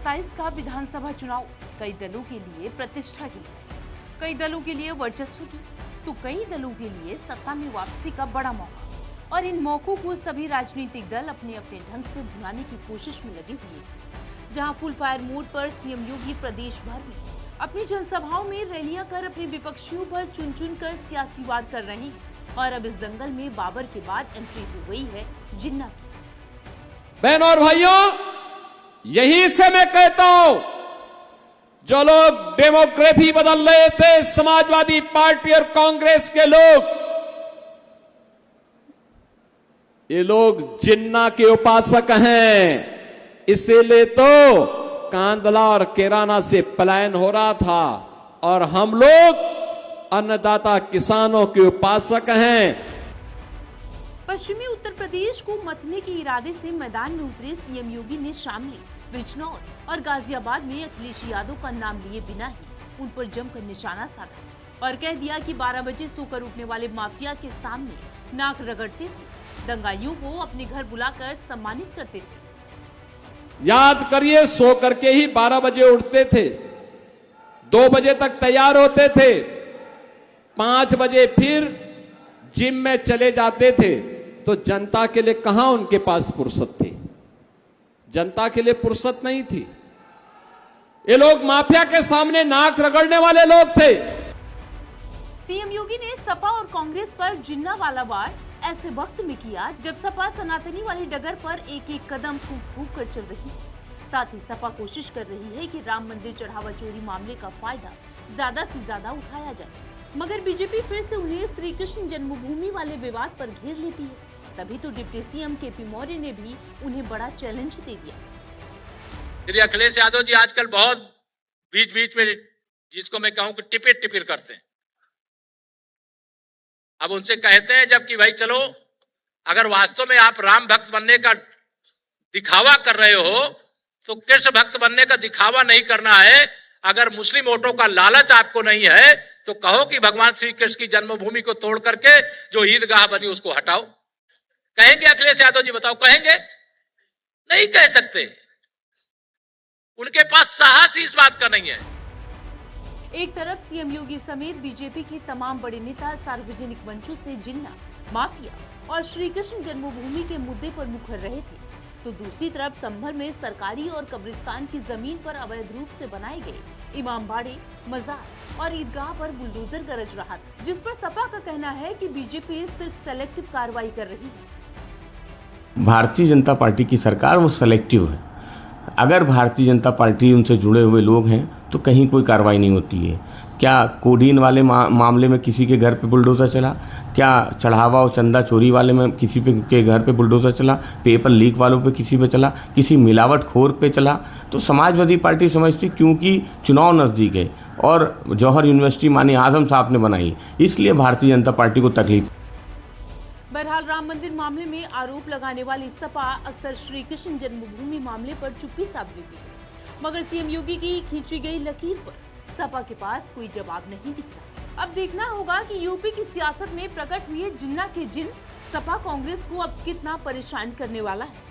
2021 का विधानसभा चुनाव कई दलों के लिए प्रतिष्ठा की लड़ाई, कई दलों के लिए वर्चस्व की, तो कई दलों के लिए सत्ता में वापसी का बड़ा मौका। और इन मौकों को सभी राजनीतिक दल अपने अपने ढंग से भुनाने की कोशिश में लगे हुए हैं। जहां फुल फायर मोड पर सीएम योगी प्रदेश भर में अपनी जनसभाओं में रैलियां कर अपने विपक्षियों पर चुन चुन कर सियासी वार कर रहे हैं। और अब इस दंगल में बाबर के बाद एंट्री हो गई है जिन्ना की। बहनों और भाइयों, यहीं से मैं कहता हूं, जो लोग डेमोग्राफी बदल रहे थे, समाजवादी पार्टी और कांग्रेस के लोग, ये लोग जिन्ना के उपासक हैं। इसीलिए तो कांदला और केराना से पलायन हो रहा था और हम लोग अन्नदाता किसानों के उपासक हैं। पश्चिमी उत्तर प्रदेश को मथने के इरादे से मैदान में उतरे सीएम योगी ने शामली, बिजनौर और गाजियाबाद में अखिलेश यादव का नाम लिए बिना ही उन पर जमकर निशाना साधा और कह दिया कि 12 बजे सोकर उठने वाले माफिया के सामने नाक रगड़ते थे, दंगाइयों को अपने घर बुलाकर सम्मानित करते थे। याद करिए, सो करके ही 12 बजे उठते थे, 2 बजे तक तैयार होते थे, 5 बजे फिर जिम में चले जाते थे। तो जनता के लिए कहां उनके पास फुर्सत थी? जनता के लिए फुर्सत नहीं थी। ये लोग माफिया के सामने नाक रगड़ने वाले लोग थे। सीएम योगी ने सपा और कांग्रेस पर जिन्ना वाला वार ऐसे वक्त में किया जब सपा सनातनी वाली डगर पर एक एक कदम फूंक फूंक कर चल रही है। साथ ही सपा कोशिश कर रही है कि राम मंदिर चढ़ावा चोरी मामले का फायदा ज्यादा से ज्यादा उठाया जाए, मगर बीजेपी फिर से उन्हें श्री कृष्ण जन्मभूमि वाले विवाद पर घेर लेती है। तभी तो डिप्टी सीएम केपी मौर्य ने भी उन्हें बड़ा चैलेंज दे दिया। श्री अखिलेश यादव जी आजकल बहुत बीच बीच में, जिसको मैं कहूं कि टिपिर टिपिर करते हैं। अब उनसे कहते हैं जबकि भाई चलो, अगर वास्तव में आप राम भक्त बनने का दिखावा कर रहे हो तो कृष्ण भक्त बनने का दिखावा नहीं करना है। अगर मुस्लिम वोटों का लालच आपको नहीं है तो कहो कि भगवान श्री कृष्ण की जन्मभूमि को तोड़ करके जो ईदगाह बनी उसको हटाओ। कहेंगे अखिलेश यादव जी? बताओ, कहेंगे? नहीं कह सकते। उनके पास साहस इस बात का नहीं है। एक तरफ सीएम योगी समेत बीजेपी के तमाम बड़े नेता सार्वजनिक मंचों से जिन्ना, माफिया और श्री कृष्ण जन्मभूमि के मुद्दे पर मुखर रहे थे, तो दूसरी तरफ संभल में सरकारी और कब्रिस्तान की जमीन पर अवैध रूप से बनाए गए इमामबाड़े, मजार और ईदगाह पर बुलडोजर गरज रहा था, जिस पर सपा का कहना है कि बीजेपी सिर्फ सेलेक्टिव कार्रवाई कर रही है। भारतीय जनता पार्टी की सरकार वो सेलेक्टिव है। अगर भारतीय जनता पार्टी उनसे जुड़े हुए लोग हैं तो कहीं कोई कार्रवाई नहीं होती है। क्या कोडीन वाले मामले में किसी के घर पे बुलडोज़र चला? क्या चढ़ावा और चंदा चोरी वाले में किसी के घर पे बुलडोज़र चला? पेपर लीक वालों पे किसी पे चला? किसी मिलावट खोर पे चला? तो समाजवादी पार्टी समझती क्योंकि चुनाव नज़दीक है और जौहर यूनिवर्सिटी माननीय आजम साहब ने बनाई, इसलिए भारतीय जनता पार्टी को तकलीफ। बहरहाल राम मंदिर मामले में आरोप लगाने वाली सपा अक्सर श्री कृष्ण जन्मभूमि मामले पर चुप्पी साध देती है, मगर सीएम योगी की खींची गई लकीर पर सपा के पास कोई जवाब नहीं दिख रहा। अब देखना होगा कि यूपी की सियासत में प्रकट हुए जिन्ना के जिन सपा कांग्रेस को अब कितना परेशान करने वाला है।